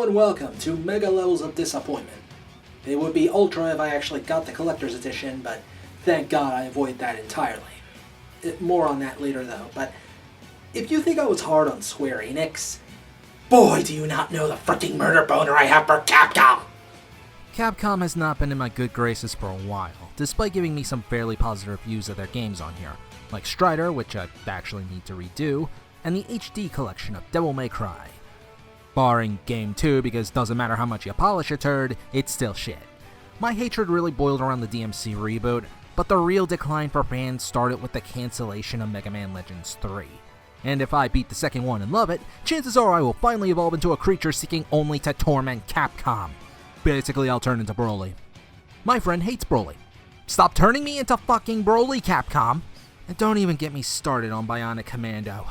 and welcome to Mega Levels of Disappointment. It would be Ultra if I actually got the Collector's Edition, but thank God I avoided that entirely. More on that later though, but if you think I was hard on Square Enix, boy do you not know the freaking murder boner I have for Capcom! Capcom has not been in my good graces for a while, despite giving me some fairly positive reviews of their games on here, like Strider, which I actually need to redo, and the HD collection of Devil May Cry. Barring Game 2, because doesn't matter how much you polish a turd, it's still shit. My hatred really boiled around the DMC reboot, but the real decline for fans started with the cancellation of Mega Man Legends 3. And if I beat the second one and love it, chances are I will finally evolve into a creature seeking only to torment Capcom. Basically, I'll turn into Broly. My friend hates Broly. Stop turning me into fucking Broly, Capcom! And don't even get me started on Bionic Commando.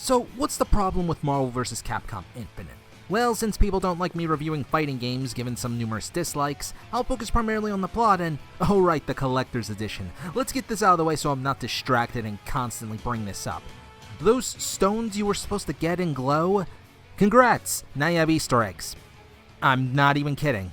So, what's the problem with Marvel vs. Capcom Infinite? Well, since people don't like me reviewing fighting games given some numerous dislikes, I'll focus primarily on the plot and, oh right, the Collector's Edition. Let's get this out of the way so I'm not distracted and constantly bring this up. Those stones you were supposed to get in Glow? Congrats! Now you have Easter eggs. I'm not even kidding.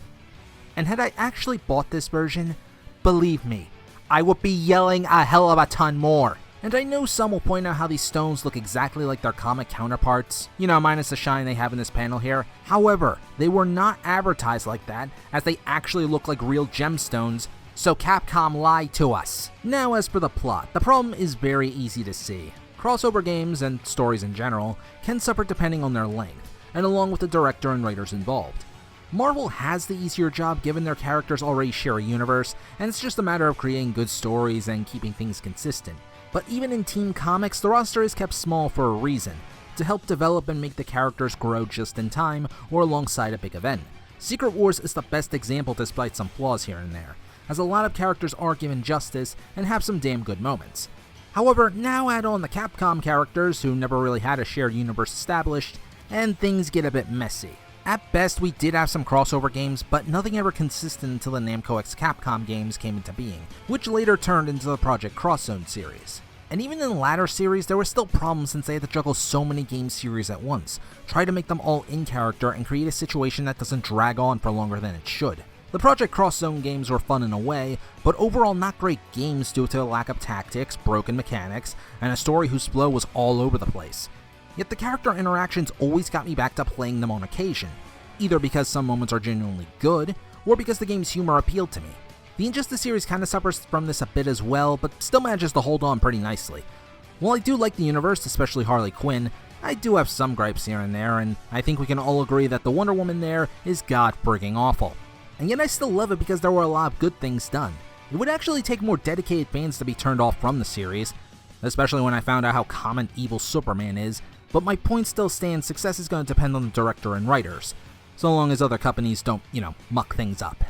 And had I actually bought this version, believe me, I would be yelling a hell of a ton more. And I know some will point out how these stones look exactly like their comic counterparts, minus the shine they have in this panel here. However, they were not advertised like that, as they actually look like real gemstones, so Capcom lied to us. Now as for the plot, the problem is very easy to see. Crossover games, and stories in general, can suffer depending on their length, and along with the director and writers involved. Marvel has the easier job given their characters already share a universe, and it's just a matter of creating good stories and keeping things consistent. But even in Team Comics, the roster is kept small for a reason, to help develop and make the characters grow just in time or alongside a big event. Secret Wars is the best example despite some flaws here and there, as a lot of characters are given justice and have some damn good moments. However, now add on the Capcom characters who never really had a shared universe established, and things get a bit messy. At best, we did have some crossover games, but nothing ever consistent until the Namco x Capcom games came into being, which later turned into the Project Cross Zone series. And even in the latter series, there were still problems since they had to juggle so many game series at once, try to make them all in character and create a situation that doesn't drag on for longer than it should. The Project Cross Zone games were fun in a way, but overall not great games due to a lack of tactics, broken mechanics, and a story whose flow was all over the place. Yet the character interactions always got me back to playing them on occasion, either because some moments are genuinely good, or because the game's humor appealed to me. The Injustice series kinda suffers from this a bit as well, but still manages to hold on pretty nicely. While I do like the universe, especially Harley Quinn, I do have some gripes here and there, and I think we can all agree that the Wonder Woman there is god-frigging awful. And yet I still love it because there were a lot of good things done. It would actually take more dedicated fans to be turned off from the series, especially when I found out how common evil Superman is, but my point still stands, success is going to depend on the director and writers, so long as other companies don't, muck things up.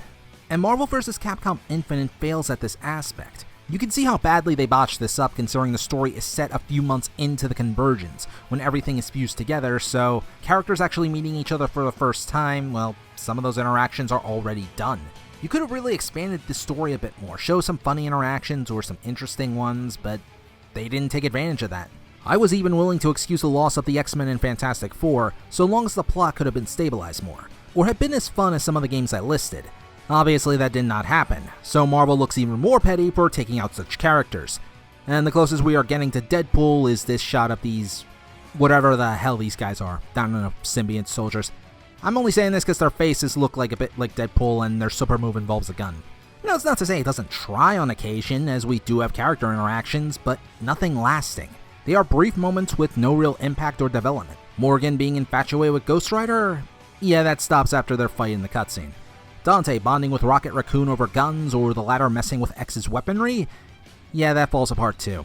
And Marvel vs. Capcom Infinite fails at this aspect. You can see how badly they botched this up considering the story is set a few months into the convergence, when everything is fused together, so characters actually meeting each other for the first time, well, some of those interactions are already done. You could have really expanded the story a bit more, show some funny interactions or some interesting ones, but they didn't take advantage of that. I was even willing to excuse the loss of the X-Men and Fantastic Four, so long as the plot could have been stabilized more, or had been as fun as some of the games I listed. Obviously that did not happen, so Marvel looks even more petty for taking out such characters. And the closest we are getting to Deadpool is this shot of these, whatever the hell these guys are, I don't know, symbiont soldiers. I'm only saying this because their faces look like a bit like Deadpool and their super move involves a gun. Now it's not to say it doesn't try on occasion, as we do have character interactions, but nothing lasting. They are brief moments with no real impact or development. Morgan being infatuated with Ghost Rider? Yeah, that stops after their fight in the cutscene. Dante bonding with Rocket Raccoon over guns, or the latter messing with X's weaponry? Yeah, that falls apart too.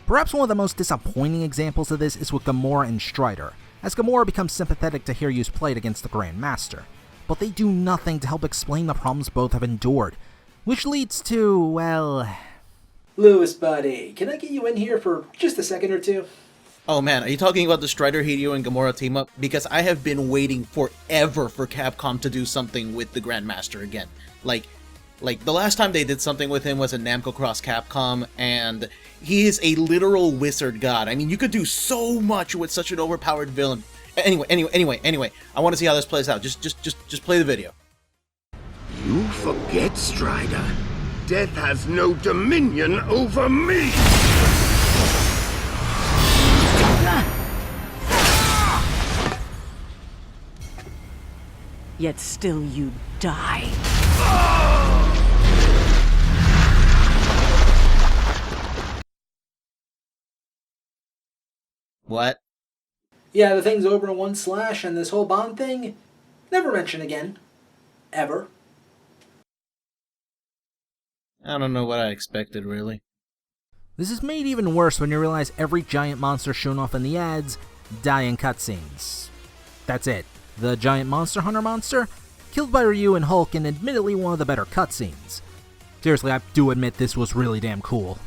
Perhaps one of the most disappointing examples of this is with Gamora and Strider, as Gamora becomes sympathetic to Hiryu's plight against the Grand Master, but they do nothing to help explain the problems both have endured, which leads to, well... Lewis, buddy, can I get you in here for just a second or two? Oh man, are you talking about the Strider, Hideo, and Gamora team up? Because I have been waiting forever for Capcom to do something with the Grandmaster again. Like the last time they did something with him was in Namco Cross Capcom, and he is a literal wizard god. I mean, you could do so much with such an overpowered villain. Anyway. I want to see how this plays out. Just play the video. You forget, Strider. Death has no dominion over me! Yet still you die. What? Yeah, the thing's over in one slash, and this whole Bond thing, never mentioned again. Ever. I don't know what I expected, really. This is made even worse when you realize every giant monster shown off in the ads die in cutscenes. That's it. The giant monster hunter monster, killed by Ryu and Hulk in admittedly one of the better cutscenes. Seriously, I do admit this was really damn cool.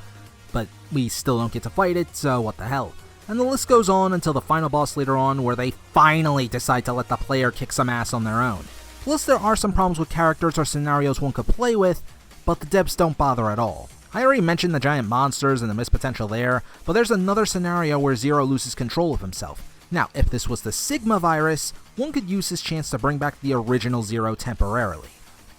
But we still don't get to fight it, so what the hell. And the list goes on until the final boss later on, where they finally decide to let the player kick some ass on their own. Plus there are some problems with characters or scenarios one could play with, but the devs don't bother at all. I already mentioned the giant monsters and the missed potential there, but there's another scenario where Zero loses control of himself. Now, if this was the Sigma virus, one could use his chance to bring back the original Zero temporarily.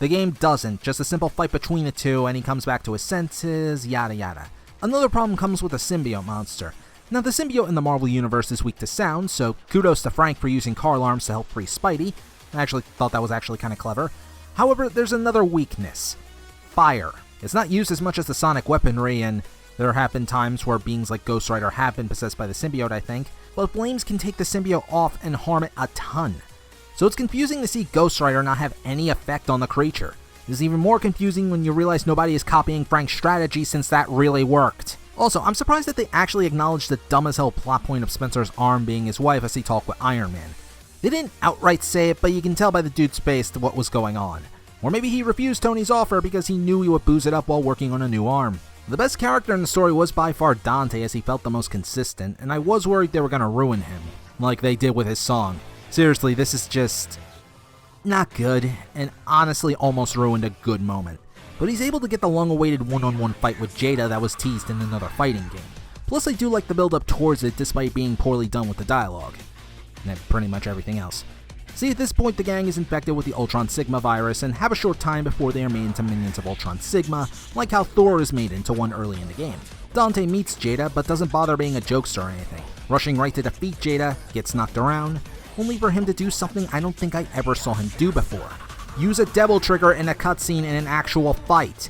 The game doesn't, just a simple fight between the two and he comes back to his senses, yada yada. Another problem comes with the symbiote monster. Now, the symbiote in the Marvel Universe is weak to sound, so kudos to Frank for using car alarms to help free Spidey. I actually thought that was actually kind of clever. However, there's another weakness. Fire. It's not used as much as the sonic weaponry, and there have been times where beings like Ghost Rider have been possessed by the symbiote, I think, but flames can take the symbiote off and harm it a ton. So it's confusing to see Ghost Rider not have any effect on the creature. It is even more confusing when you realize nobody is copying Frank's strategy, since that really worked. Also, I'm surprised that they actually acknowledged the dumb as hell plot point of Spencer's arm being his wife as he talked with Iron Man. They didn't outright say it, but you can tell by the dude's face what was going on. Or maybe he refused Tony's offer because he knew he would booze it up while working on a new arm. The best character in the story was by far Dante, as he felt the most consistent, and I was worried they were going to ruin him, like they did with his song. Seriously, this is just not good, and honestly almost ruined a good moment. But he's able to get the long-awaited one-on-one fight with Jada that was teased in another fighting game. Plus I do like the build-up towards it despite being poorly done with the dialogue. And pretty much everything else. See, at this point the gang is infected with the Ultron Sigma virus and have a short time before they are made into minions of Ultron Sigma, like how Thor is made into one early in the game. Dante meets Jada, but doesn't bother being a jokester or anything. Rushing right to defeat Jada, gets knocked around, only for him to do something I don't think I ever saw him do before. Use a devil trigger in a cutscene in an actual fight.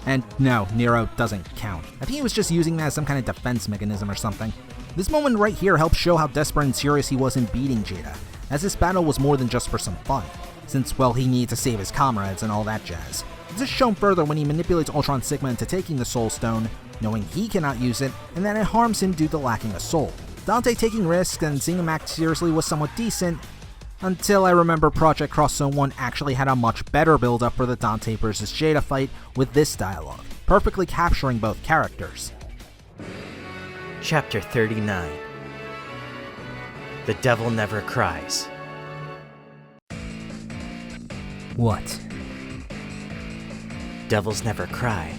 And no, Nero doesn't count. I think he was just using that as some kind of defense mechanism or something. This moment right here helps show how desperate and serious he was in beating Jada, as this battle was more than just for some fun, since, well, he needed to save his comrades and all that jazz. This is shown further when he manipulates Ultron Sigma into taking the Soul Stone, knowing he cannot use it, and that it harms him due to lacking a soul. Dante taking risks and seeing him act seriously was somewhat decent, until I remember Project Cross Zone 1 actually had a much better build-up for the Dante vs. Jada fight with this dialogue, perfectly capturing both characters. Chapter 39. The Devil Never Cries. What? Devils never cry.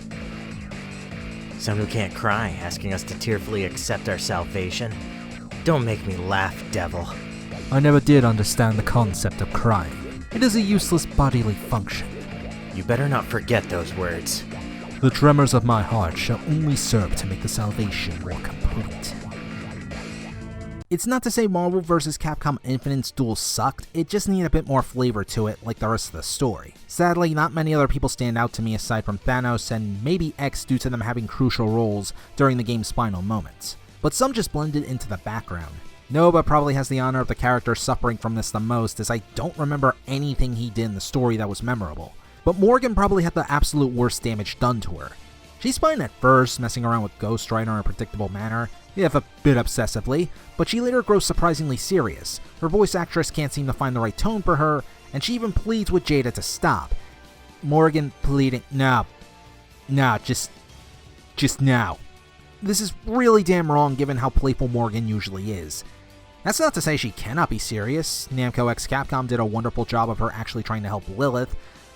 Someone who can't cry, asking us to tearfully accept our salvation? Don't make me laugh, devil. I never did understand the concept of crying. It is a useless bodily function. You better not forget those words. The tremors of my heart shall only serve to make the salvation more complete. It's not to say Marvel vs. Capcom Infinite's duel sucked, it just needed a bit more flavor to it like the rest of the story. Sadly, not many other people stand out to me aside from Thanos and maybe X due to them having crucial roles during the game's final moments. But some just blended into the background. Nova probably has the honor of the character suffering from this the most, as I don't remember anything he did in the story that was memorable. But Morgan probably had the absolute worst damage done to her. She's fine at first, messing around with Ghost Rider in a predictable manner, if a bit obsessively, but she later grows surprisingly serious. Her voice actress can't seem to find the right tone for her, and she even pleads with Jada to stop. Morgan pleading, no, just now. This is really damn wrong given how playful Morgan usually is. That's not to say she cannot be serious. Namco x Capcom did a wonderful job of her actually trying to help Lilith,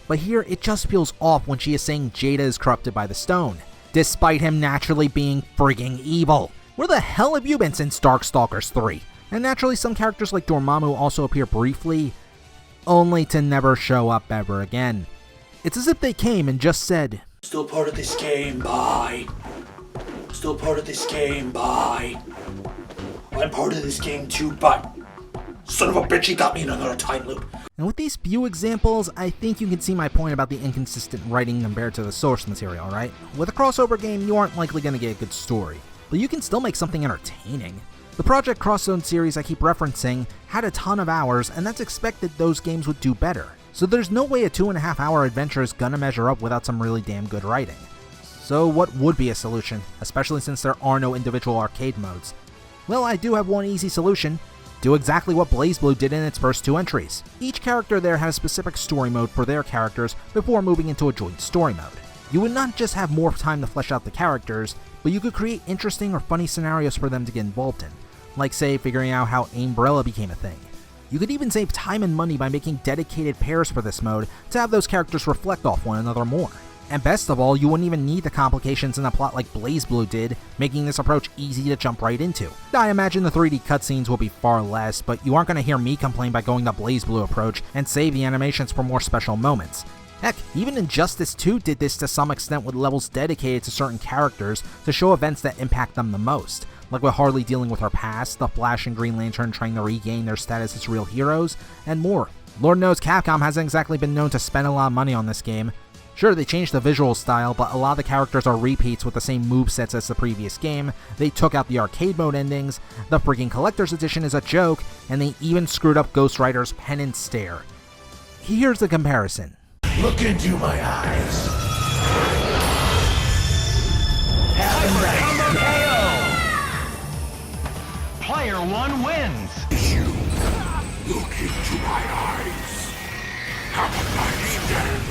but here it just feels off when she is saying Jada is corrupted by the stone, despite him naturally being frigging evil. Where the hell have you been since Darkstalkers 3? And naturally, some characters like Dormammu also appear briefly, only to never show up ever again. It's as if they came and just said, "Still part of this game, bye. Still part of this game, bye. I'm part of this game too, bye. Son of a bitch, he got me in another time loop." And with these few examples, I think you can see my point about the inconsistent writing compared to the source material, right? With a crossover game, you aren't likely going to get a good story, but you can still make something entertaining. The Project Cross Zone series I keep referencing had a ton of hours, and that's expected those games would do better. So there's no way a 2.5-hour adventure is gonna measure up without some really damn good writing. So what would be a solution, especially since there are no individual arcade modes? Well, I do have one easy solution. Do exactly what BlazBlue did in its first 2 entries. Each character there had a specific story mode for their characters before moving into a joint story mode. You would not just have more time to flesh out the characters, but you could create interesting or funny scenarios for them to get involved in, like say figuring out how Umbrella became a thing. You could even save time and money by making dedicated pairs for this mode to have those characters reflect off one another more. And best of all, you wouldn't even need the complications in a plot like BlazBlue did, making this approach easy to jump right into. I imagine the 3D cutscenes will be far less, but you aren't going to hear me complain by going the BlazBlue approach and save the animations for more special moments. Heck, even Injustice 2 did this to some extent with levels dedicated to certain characters to show events that impact them the most, like with Harley dealing with her past, the Flash and Green Lantern trying to regain their status as real heroes, and more. Lord knows Capcom hasn't exactly been known to spend a lot of money on this game. Sure, they changed the visual style, but a lot of the characters are repeats with the same movesets as the previous game, they took out the arcade mode endings, the freaking Collector's Edition is a joke, and they even screwed up Ghost Rider's Penance Stare. Here's the comparison. Look into my eyes. Player 1 wins. You look into my eyes. Have a nice day.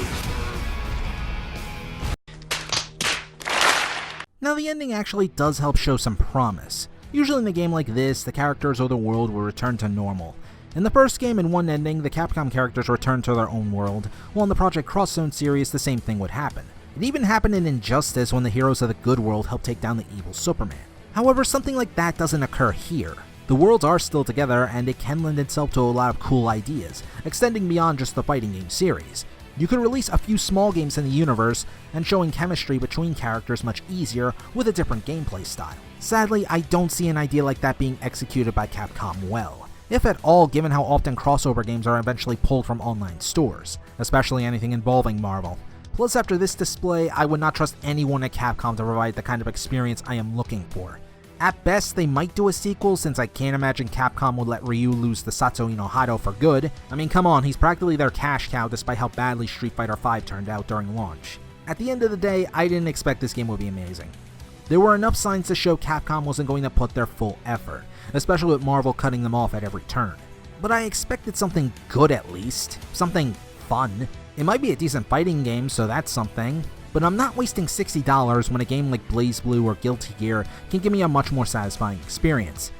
Now the ending actually does help show some promise. Usually in a game like this, the characters or the world will return to normal. In the first game and one ending, the Capcom characters returned to their own world, while in the Project Cross Zone series the same thing would happen. It even happened in Injustice when the heroes of the good world helped take down the evil Superman. However, something like that doesn't occur here. The worlds are still together and it can lend itself to a lot of cool ideas, extending beyond just the fighting game series. You could release a few small games in the universe, and showing chemistry between characters much easier with a different gameplay style. Sadly, I don't see an idea like that being executed by Capcom well, if at all, given how often crossover games are eventually pulled from online stores, especially anything involving Marvel. Plus, after this display, I would not trust anyone at Capcom to provide the kind of experience I am looking for. At best, they might do a sequel, since I can't imagine Capcom would let Ryu lose the Satsui no Hado for good. I mean, come on, he's practically their cash cow despite how badly Street Fighter V turned out during launch. At the end of the day, I didn't expect this game would be amazing. There were enough signs to show Capcom wasn't going to put their full effort, especially with Marvel cutting them off at every turn. But I expected something good at least, something fun. It might be a decent fighting game, so that's something. But I'm not wasting $60 when a game like BlazBlue or Guilty Gear can give me a much more satisfying experience.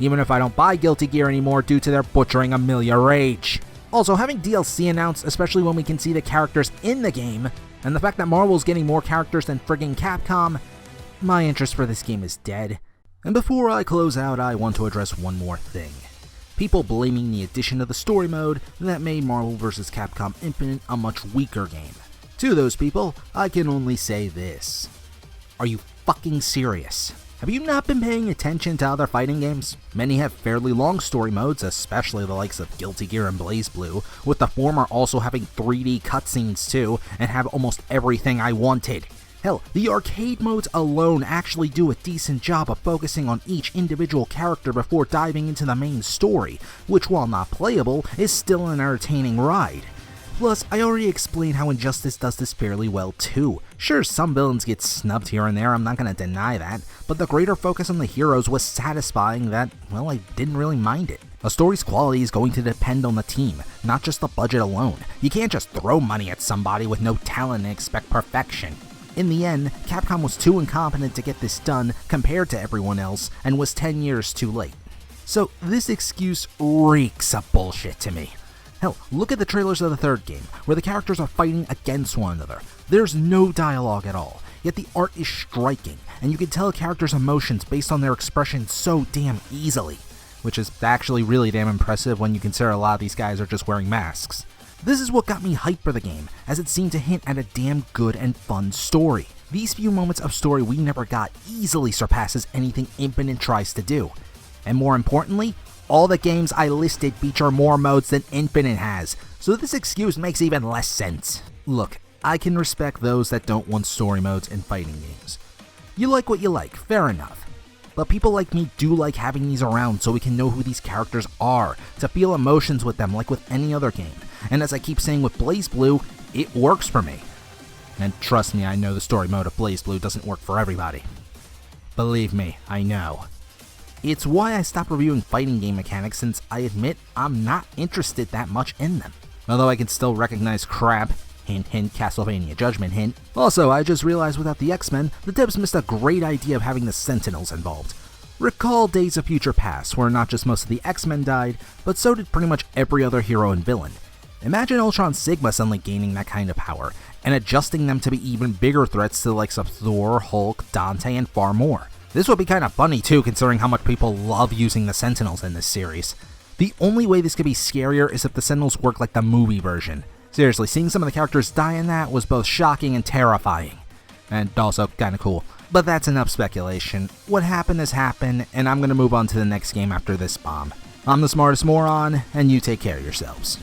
Even if I don't buy Guilty Gear anymore due to their butchering Amelia Rage. Also, having DLC announced, especially when we can see the characters in the game, and the fact that Marvel's getting more characters than friggin' Capcom, my interest for this game is dead. And before I close out, I want to address one more thing. People blaming the addition of the story mode that made Marvel vs. Capcom Infinite a much weaker game. To those people, I can only say this. Are you fucking serious? Have you not been paying attention to other fighting games? Many have fairly long story modes, especially the likes of Guilty Gear and BlazBlue, with the former also having 3D cutscenes too, and have almost everything I wanted. Hell, the arcade modes alone actually do a decent job of focusing on each individual character before diving into the main story, which while not playable, is still an entertaining ride. Plus, I already explained how Injustice does this fairly well too. Sure, some villains get snubbed here and there, I'm not gonna deny that, but the greater focus on the heroes was satisfying that, well, I didn't really mind it. A story's quality is going to depend on the team, not just the budget alone. You can't just throw money at somebody with no talent and expect perfection. In the end, Capcom was too incompetent to get this done compared to everyone else, and was 10 years too late. So this excuse reeks of bullshit to me. Hell, look at the trailers of the third game, where the characters are fighting against one another. There's no dialogue at all, yet the art is striking, and you can tell a character's emotions based on their expression so damn easily. which is actually really damn impressive when you consider a lot of these guys are just wearing masks. This is what got me hyped for the game, as it seemed to hint at a damn good and fun story. These few moments of story we never got easily surpasses anything Infinite tries to do. And more importantly, all the games I listed feature more modes than Infinite has, so this excuse makes even less sense. Look, I can respect those that don't want story modes in fighting games. You like what you like, fair enough. But people like me do like having these around so we can know who these characters are, to feel emotions with them like with any other game. And as I keep saying with BlazBlue, it works for me. And trust me, I know the story mode of BlazBlue doesn't work for everybody. Believe me, I know. It's why I stopped reviewing fighting game mechanics, since I admit I'm not interested that much in them. Although I can still recognize crap. Hint, hint, Castlevania Judgment, hint. Also, I just realized without the X-Men, the devs missed a great idea of having the Sentinels involved. Recall Days of Future Past, where not just most of the X-Men died, but so did pretty much every other hero and villain. Imagine Ultron Sigma suddenly gaining that kind of power, and adjusting them to be even bigger threats to the likes of Thor, Hulk, Dante, and far more. This would be kinda funny too, considering how much people love using the Sentinels in this series. The only way this could be scarier is if the Sentinels work like the movie version. Seriously, seeing some of the characters die in that was both shocking and terrifying. And also kinda cool. But that's enough speculation. What happened has happened, and I'm gonna move on to the next game after this bomb. I'm the smartest moron, and you take care of yourselves.